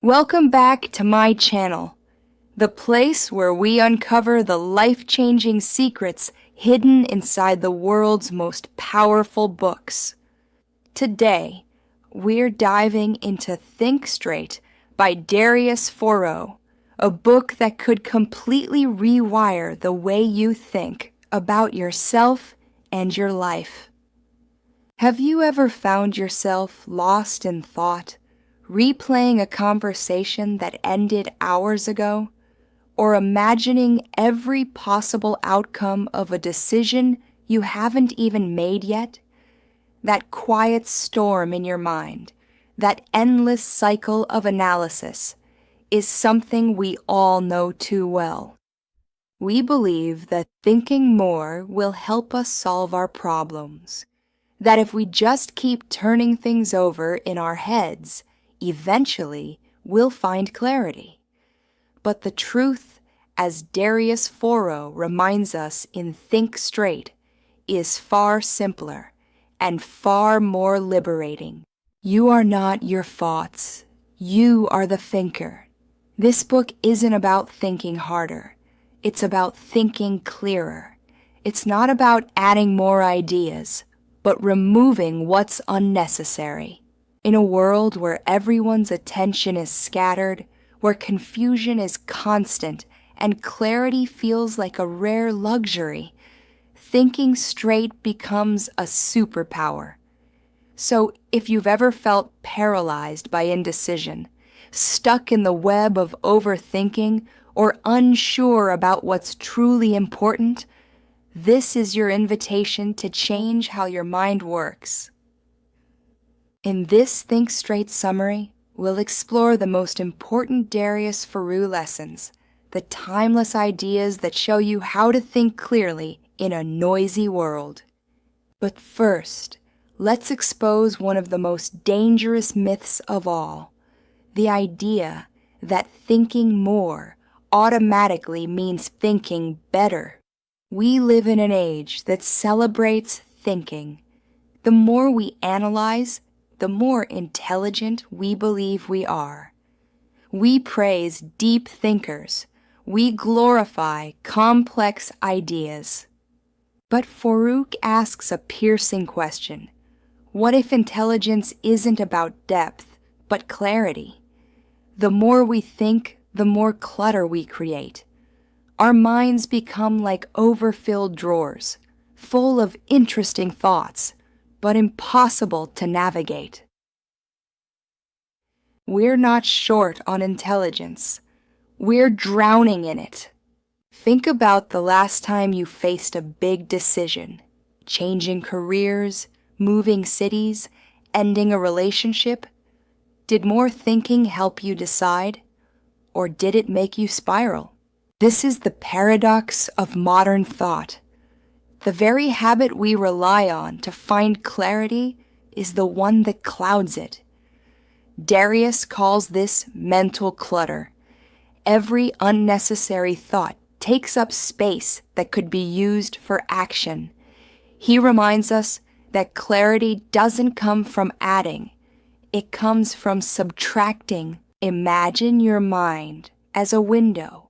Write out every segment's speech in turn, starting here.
Welcome back to my channel, the place where we uncover the life-changing secrets hidden inside the world's most powerful books. Today, we're diving into Think Straight by Darius Foroux, a book that could completely rewire the way you think about yourself and your life. Have you ever found yourself lost in thought, replaying a conversation that ended hours ago, or imagining every possible outcome of a decision you haven't even made yet? That quiet storm in your mind, that endless cycle of analysis, is something we all know too well. We believe that thinking more will help us solve our problems, that if we just keep turning things over in our heads, eventually we'll find clarity. But the truth, as Darius Foroux reminds us in Think Straight, is far simpler and far more liberating. You are not your thoughts. You are the thinker. This book isn't about thinking harder. It's about thinking clearer. It's not about adding more ideas, but removing what's unnecessary. In a world where everyone's attention is scattered, where confusion is constant, and clarity feels like a rare luxury, thinking straight becomes a superpower. So if you've ever felt paralyzed by indecision, stuck in the web of overthinking, or unsure about what's truly important, this is your invitation to change how your mind works. In this Think Straight summary, we'll explore the most important Darius Foroux lessons, the timeless ideas that show you how to think clearly in a noisy world. But first, let's expose one of the most dangerous myths of all, the idea that thinking more automatically means thinking better. We live in an age that celebrates thinking. The more we analyze, the more intelligent we believe we are. We praise deep thinkers. We glorify complex ideas. But Foroux asks a piercing question. What if intelligence isn't about depth, but clarity? The more we think, the more clutter we create. Our minds become like overfilled drawers, full of interesting thoughts, but impossible to navigate. We're not short on intelligence. We're drowning in it. Think about the last time you faced a big decision, changing careers, moving cities, ending a relationship. Did more thinking help you decide, or did it make you spiral? This is the paradox of modern thought. The very habit we rely on to find clarity is the one that clouds it. Darius calls this mental clutter. Every unnecessary thought takes up space that could be used for action. He reminds us that clarity doesn't come from adding. It comes from subtracting. Imagine your mind as a window.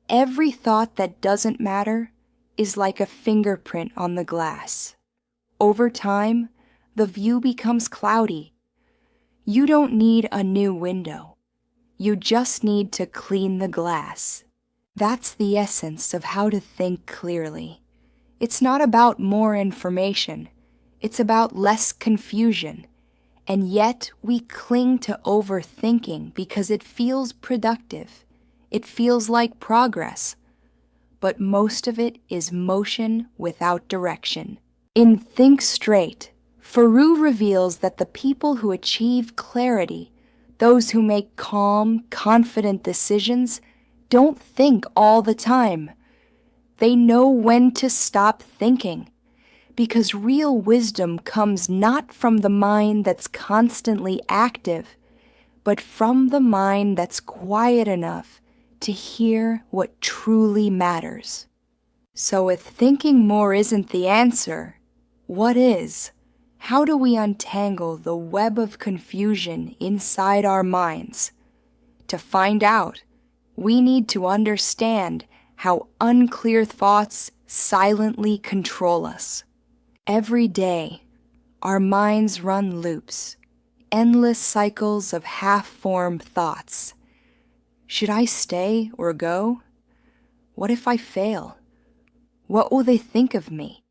Every thought that doesn't matter is like a fingerprint on the glass. Over time, the view becomes cloudy. You don't need a new window. You just need to clean the glass. That's the essence of how to think clearly. It's not about more information. It's about less confusion. And yet we cling to overthinking because it feels productive. It feels like progress. But most of it is motion without direction. In Think Straight, Foroux reveals that the people who achieve clarity, those who make calm, confident decisions, don't think all the time. They know when to stop thinking, because real wisdom comes not from the mind that's constantly active, but from the mind that's quiet enough to hear what truly matters. So if thinking more isn't the answer, what is? How do we untangle the web of confusion inside our minds To find out, we need to understand how unclear thoughts silently control us. Every day, our minds run loops, endless cycles of half-formed thoughts. Should I stay or go? What if I fail? What will they think of me?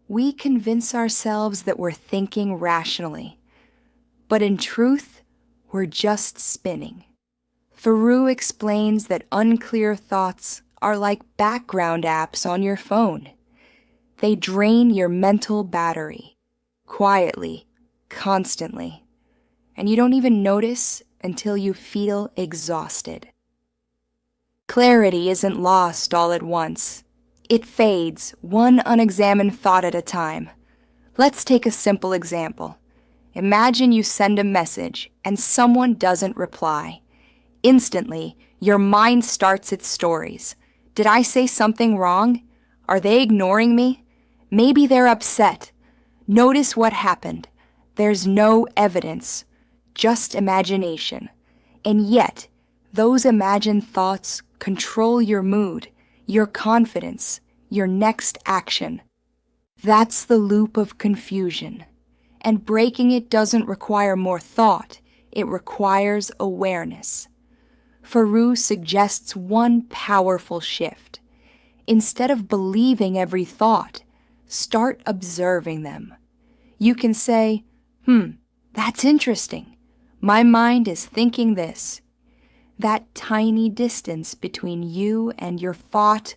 We convince ourselves that we're thinking rationally, but in truth, we're just spinning. Foroux explains that unclear thoughts are like background apps on your phone. They drain your mental battery, quietly, constantly, and you don't even notice until you feel exhausted. Clarity isn't lost all at once. It fades, one unexamined thought at a time. Let's take a simple example. Imagine you send a message and someone doesn't reply. Instantly, your mind starts its stories. Did I say something wrong? Are they ignoring me? Maybe they're upset. Notice what happened. There's no evidence, just imagination. And yet, those imagined thoughts control your mood, your confidence, your next action. That's the loop of confusion. And breaking it doesn't require more thought, it requires awareness. Foroux suggests one powerful shift. Instead of believing every thought, start observing them. You can say, that's interesting. My mind is thinking this. That tiny distance between you and your thought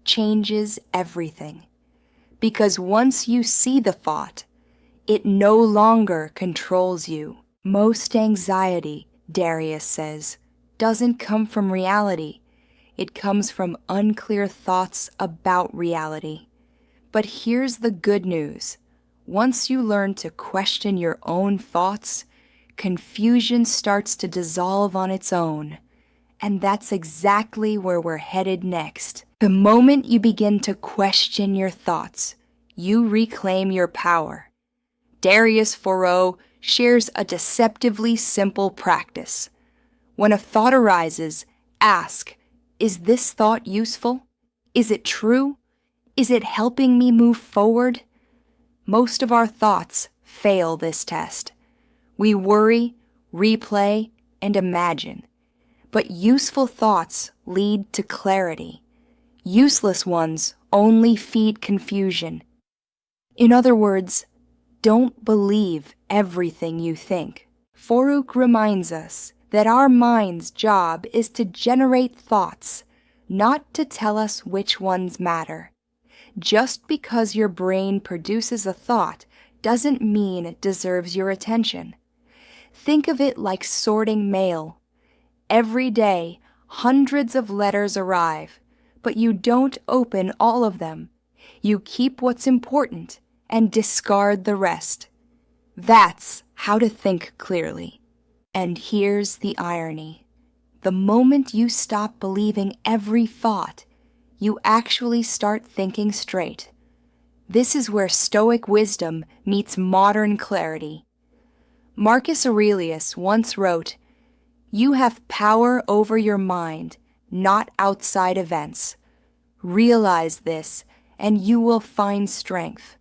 changes everything. Because once you see the thought, it no longer controls you. Most anxiety, Darius says, doesn't come from reality. It comes from unclear thoughts about reality. But here's the good news. Once you learn to question your own thoughts, confusion starts to dissolve on its own. And that's exactly where we're headed next. The moment you begin to question your thoughts, you reclaim your power. Darius Foroux shares a deceptively simple practice. When a thought arises, ask, is this thought useful? Is it true? Is it helping me move forward? Most of our thoughts fail this test. We worry, replay, and imagine. But useful thoughts lead to clarity. Useless ones only feed confusion. In other words, don't believe everything you think. Foroux reminds us that our mind's job is to generate thoughts, not to tell us which ones matter. Just because your brain produces a thought doesn't mean it deserves your attention. Think of it like sorting mail. Every day, hundreds of letters arrive, but you don't open all of them. You keep what's important and discard the rest. That's how to think clearly. And here's the irony. The moment you stop believing every thought, you actually start thinking straight. This is where Stoic wisdom meets modern clarity. Marcus Aurelius once wrote, "You have power over your mind, not outside events. Realize this, and you will find strength."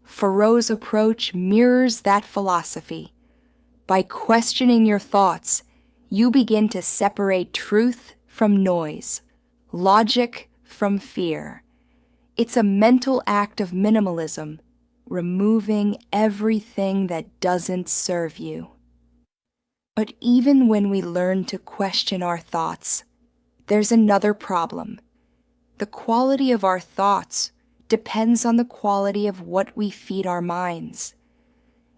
Foroux's approach mirrors that philosophy. By questioning your thoughts, you begin to separate truth from noise, logic from fear. It's a mental act of minimalism, removing everything that doesn't serve you. But even when we learn to question our thoughts, there's another problem. The quality of our thoughts depends on the quality of what we feed our minds.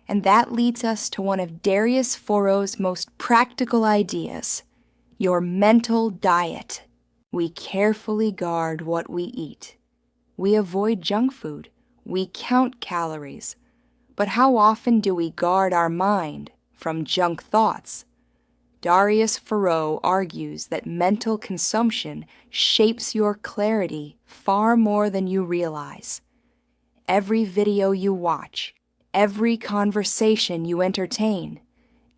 And that leads us to one of Darius Foroux's most practical ideas, your mental diet. We carefully guard what we eat. We avoid junk food. We count calories. But how often do we guard our mind from junk thoughts? Darius Foroux argues that mental consumption shapes your clarity far more than you realize. Every video you watch, every conversation you entertain,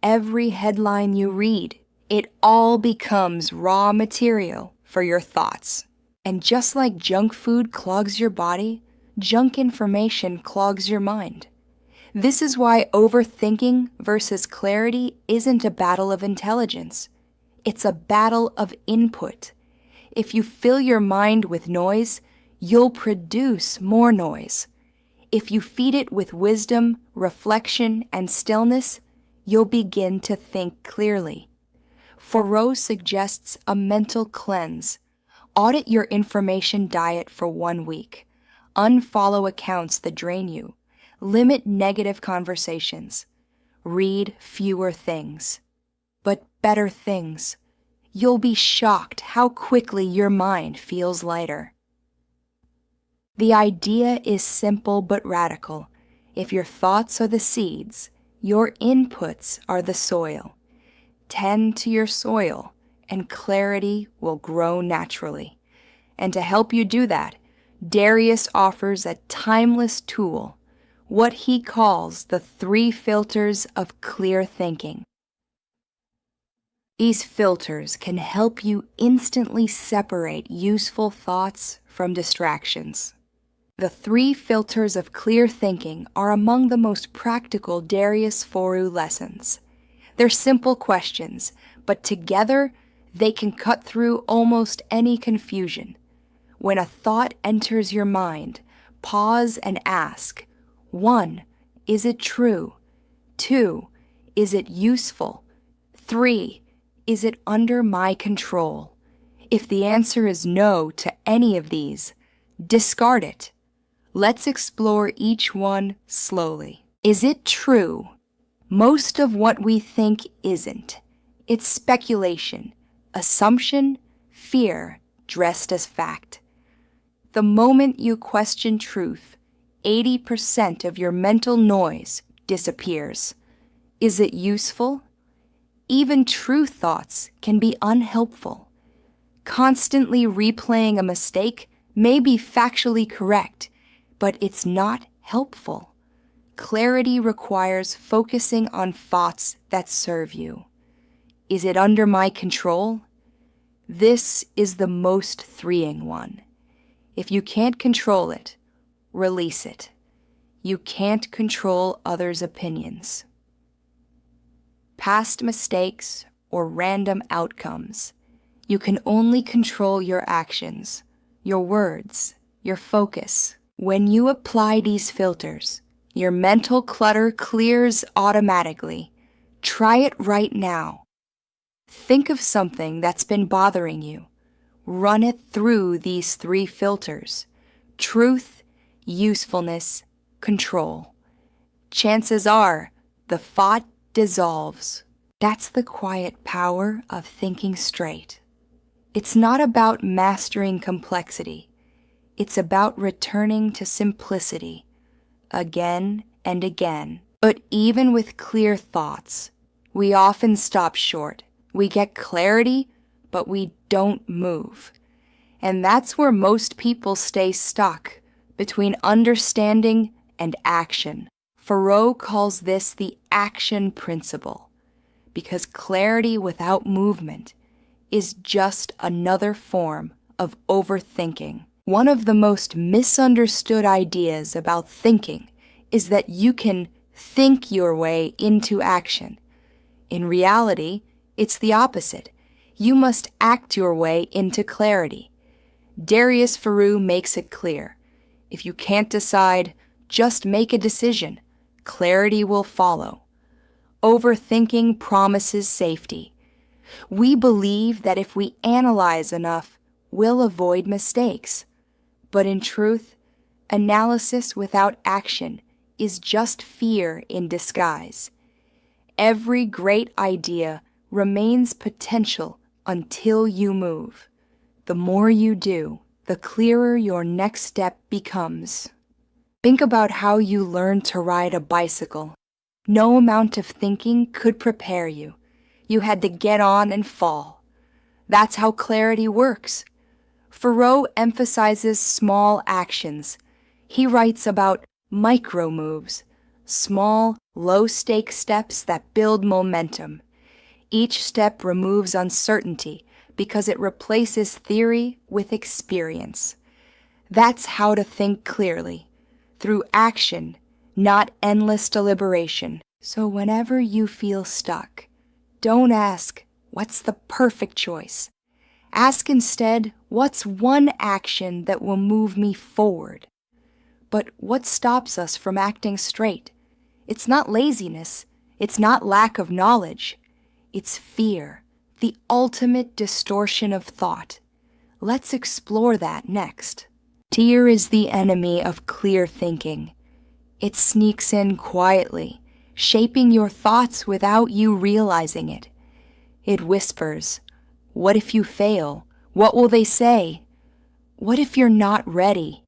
every headline you read It all becomes raw material for your thoughts. And just like junk food clogs your body, junk information clogs your mind. This is why overthinking versus clarity isn't a battle of intelligence. It's a battle of input. If you fill your mind with noise, you'll produce more noise. If you feed it with wisdom, reflection, and stillness, you'll begin to think clearly. Foroux suggests a mental cleanse. Audit your information diet for 1 week. Unfollow accounts that drain you. Limit negative conversations. Read fewer things, but better things. You'll be shocked how quickly your mind feels lighter. The idea is simple but radical. If your thoughts are the seeds, your inputs are the soil. Tend to your soil, and clarity will grow naturally. And to help you do that, Darius offers a timeless tool, what he calls the 3 filters of clear thinking. These filters can help you instantly separate useful thoughts from distractions. The 3 filters of clear thinking are among the most practical Darius Foroux lessons. They're simple questions, but together they can cut through almost any confusion. When a thought enters your mind, pause and ask, 1. Is it true? 2. Is it useful? 3. Is it under my control? If the answer is no to any of these, discard it. Let's explore each one slowly. Is it true? Most of what we think isn't. It's speculation, assumption, fear dressed as fact. The moment you question truth, 80% of your mental noise disappears. Is it useful? Even true thoughts can be unhelpful. Constantly replaying a mistake may be factually correct, but it's not helpful. Clarity requires focusing on thoughts that serve you. Is it under my control? This is the most freeing one. If you can't control it, release it. You can't control others' opinions. Past mistakes or random outcomes. You can only control your actions, your words, your focus. When you apply these filters, your mental clutter clears automatically. Try it right now. Think of something that's been bothering you. Run it through these 3 filters: truth, usefulness, control. Chances are the thought dissolves. That's the quiet power of thinking straight. It's not about mastering complexity. It's about returning to simplicity, again and again. But even with clear thoughts, we often stop short. We get clarity, but we don't move. And that's where most people stay stuck, between understanding and action. Foroux calls this the action principle, because clarity without movement is just another form of overthinking. One of the most misunderstood ideas about thinking is that you can think your way into action. In reality, it's the opposite. You must act your way into clarity. Darius Foroux makes it clear. If you can't decide, just make a decision. Clarity will follow. Overthinking promises safety. We believe that if we analyze enough, we'll avoid mistakes. But in truth, analysis without action is just fear in disguise. Every great idea remains potential until you move. The more you do, the clearer your next step becomes. Think about how you learned to ride a bicycle. No amount of thinking could prepare you. You had to get on and fall. That's how clarity works. Foroux emphasizes small actions. He writes about micro moves, small, low-stakes steps that build momentum. Each step removes uncertainty because it replaces theory with experience. That's how to think clearly, through action, not endless deliberation. So whenever you feel stuck, don't ask, what's the perfect choice? Ask instead, what's one action that will move me forward? But what stops us from acting straight? It's not laziness. It's not lack of knowledge. It's fear, the ultimate distortion of thought. Let's explore that next. Fear is the enemy of clear thinking. It sneaks in quietly, shaping your thoughts without you realizing it. It whispers, what if you fail? What will they say? What if you're not ready?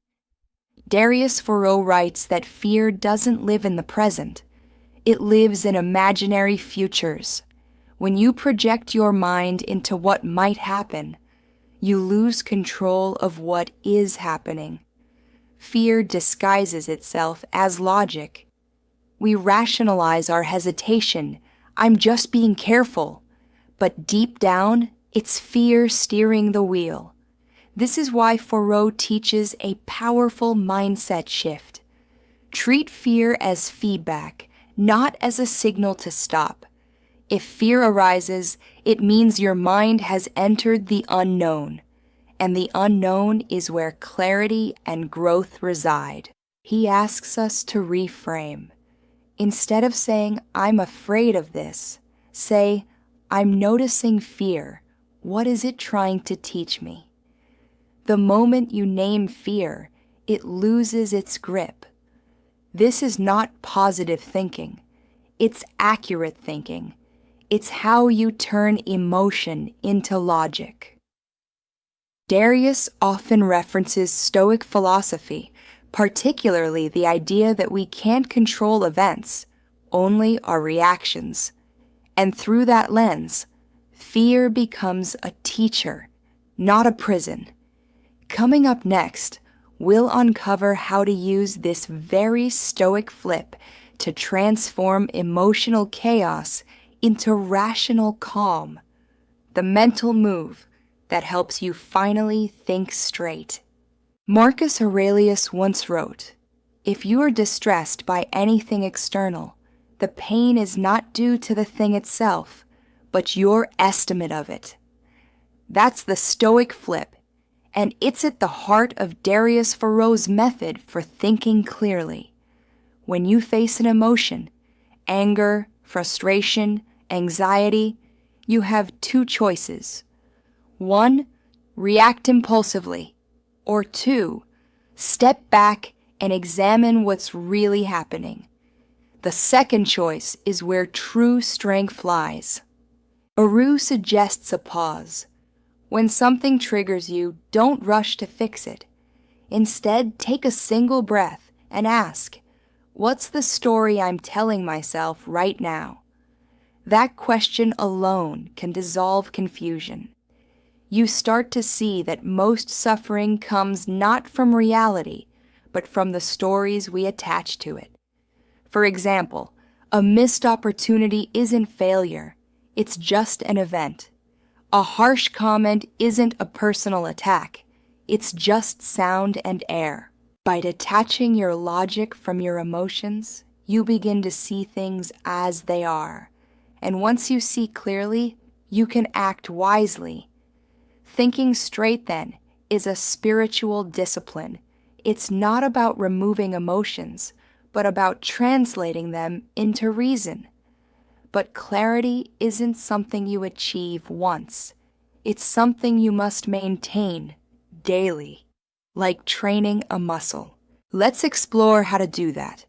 Darius Foroux writes that fear doesn't live in the present. It lives in imaginary futures. When you project your mind into what might happen, you lose control of what is happening. Fear disguises itself as logic. We rationalize our hesitation. I'm just being careful. But deep down, it's fear steering the wheel. This is why Foroux teaches a powerful mindset shift. Treat fear as feedback, not as a signal to stop. If fear arises, it means your mind has entered the unknown, and the unknown is where clarity and growth reside. He asks us to reframe. Instead of saying, I'm afraid of this, say, I'm noticing fear. What is it trying to teach me? The moment you name fear, it loses its grip. This is not positive thinking. It's accurate thinking. It's how you turn emotion into logic. Darius often references Stoic philosophy, particularly the idea that we can't control events, only our reactions. And through that lens, fear becomes a teacher, not a prison. Coming up next, we'll uncover how to use this very Stoic flip to transform emotional chaos into rational calm, the mental move that helps you finally think straight. Marcus Aurelius once wrote, if you are distressed by anything external, the pain is not due to the thing itself, but your estimate of it. That's the Stoic flip, and it's at the heart of Darius Foroux's method for thinking clearly. When you face an emotion, anger, frustration, anxiety, you have two choices. 1, react impulsively, or 2, step back and examine what's really happening. The second choice is where true strength lies. Foroux suggests a pause. When something triggers you, don't rush to fix it. Instead, take a single breath and ask, what's the story I'm telling myself right now? That question alone can dissolve confusion. You start to see that most suffering comes not from reality, but from the stories we attach to it. For example, a missed opportunity isn't failure, it's just an event. A harsh comment isn't a personal attack, it's just sound and air. By detaching your logic from your emotions, you begin to see things as they are. And once you see clearly, you can act wisely. Thinking straight, then, is a spiritual discipline. It's not about removing emotions, but about translating them into reason. But clarity isn't something you achieve once. It's something you must maintain daily, like training a muscle. Let's explore how to do that.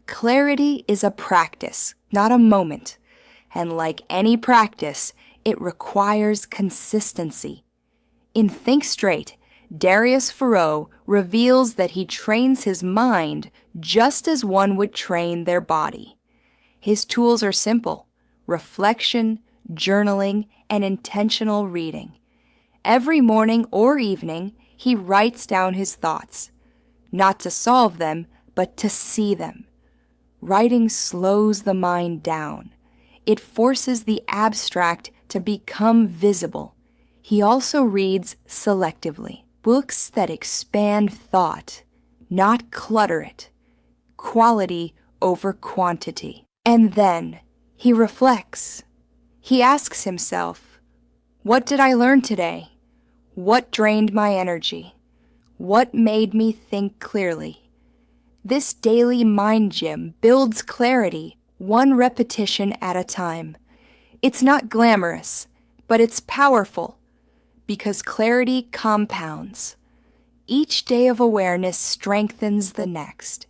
Clarity is a practice, not a moment. And like any practice, it requires consistency. In Think Straight, Darius Foroux reveals that he trains his mind just as one would train their body. His tools are simple: reflection, journaling, and intentional reading. Every morning or evening, he writes down his thoughts, not to solve them, but to see them. Writing slows the mind down. It forces the abstract to become visible. He also reads selectively, books that expand thought, not clutter it, quality over quantity. And then he reflects. He asks himself, what did I learn today? What drained my energy? What made me think clearly? This daily mind gym builds clarity, one repetition at a time. It's not glamorous, but it's powerful, because clarity compounds. Each day of awareness strengthens the next.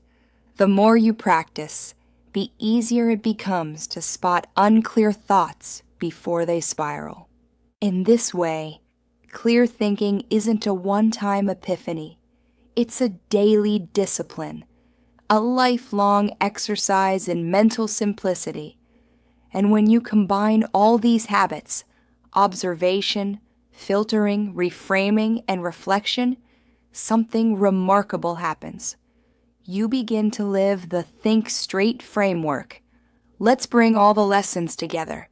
The more you practice, the easier it becomes to spot unclear thoughts before they spiral. In this way, clear thinking isn't a one-time epiphany. It's a daily discipline, a lifelong exercise in mental simplicity. And when you combine all these habits, observation, filtering, reframing, and reflection, something remarkable happens. You begin to live the Think Straight framework. Let's bring all the lessons together.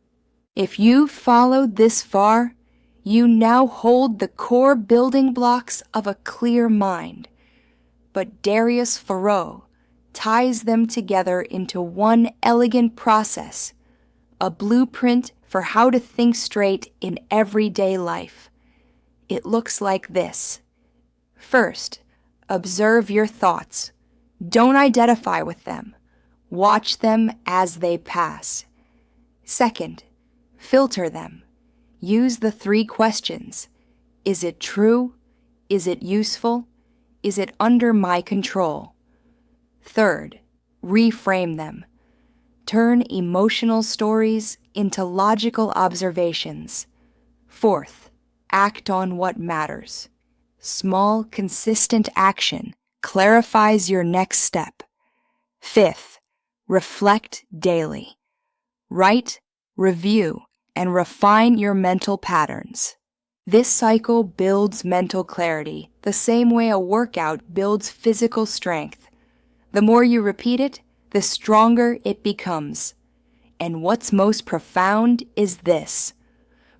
If you've followed this far, you now hold the core building blocks of a clear mind. But Darius Foroux ties them together into one elegant process, a blueprint for how to think straight in everyday life. It looks like this. First, observe your thoughts. Don't identify with them. Watch them as they pass. Second, filter them. Use the 3 questions. Is it true? Is it useful? Is it under my control? Third, reframe them. Turn emotional stories into logical observations. Fourth, act on what matters. Small, consistent action clarifies your next step. Fifth, reflect daily. Write, review, and refine your mental patterns. This cycle builds mental clarity the same way a workout builds physical strength. The more you repeat it, the stronger it becomes. And what's most profound is this.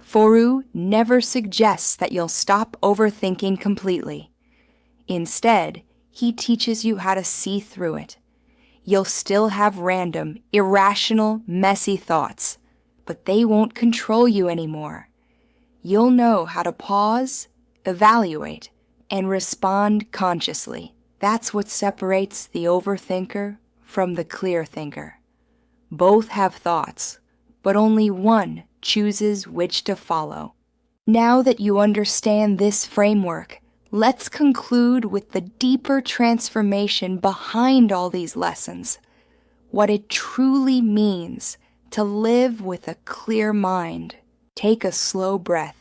Foroux never suggests that you'll stop overthinking completely. Instead, he teaches you how to see through it. You'll still have random, irrational, messy thoughts, but they won't control you anymore. You'll know how to pause, evaluate, and respond consciously. That's what separates the overthinker from the clear thinker. Both have thoughts, but only one chooses which to follow. Now that you understand this framework, let's conclude with the deeper transformation behind all these lessons. What it truly means to live with a clear mind. Take a slow breath.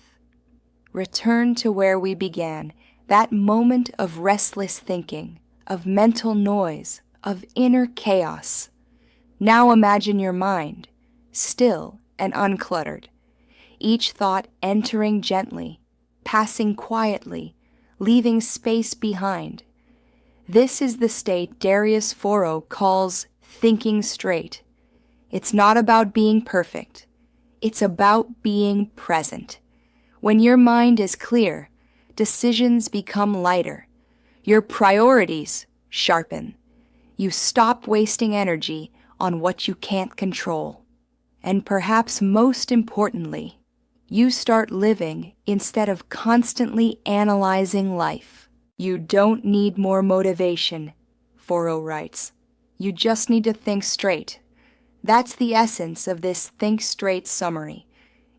Return to where we began, that moment of restless thinking, of mental noise, of inner chaos. Now imagine your mind, still and uncluttered, each thought entering gently, passing quietly, leaving space behind. This is the state Darius Foroux calls thinking straight. It's not about being perfect. It's about being present. When your mind is clear, decisions become lighter. Your priorities sharpen. You stop wasting energy on what you can't control. And perhaps most importantly, you start living instead of constantly analyzing life. You don't need more motivation, Foroux writes. You just need to think straight. That's the essence of this Think Straight summary.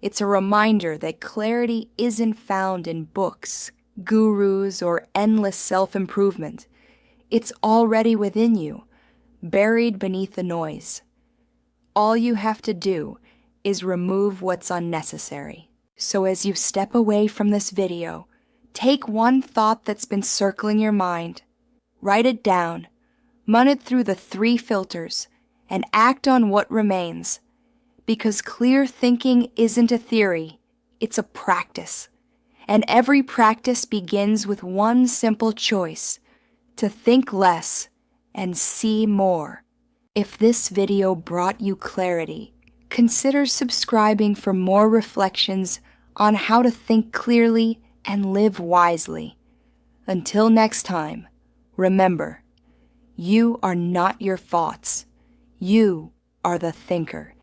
It's a reminder that clarity isn't found in books, gurus, or endless self-improvement. It's already within you, buried beneath the noise. All you have to do is remove what's unnecessary. So as you step away from this video, take one thought that's been circling your mind, write it down, run it through the 3 filters, and act on what remains. Because clear thinking isn't a theory, it's a practice. And every practice begins with one simple choice, to think less and see more. If this video brought you clarity, Consider subscribing for more reflections on how to think clearly and live wisely. Until next time, remember, you are not your thoughts. You are the thinker.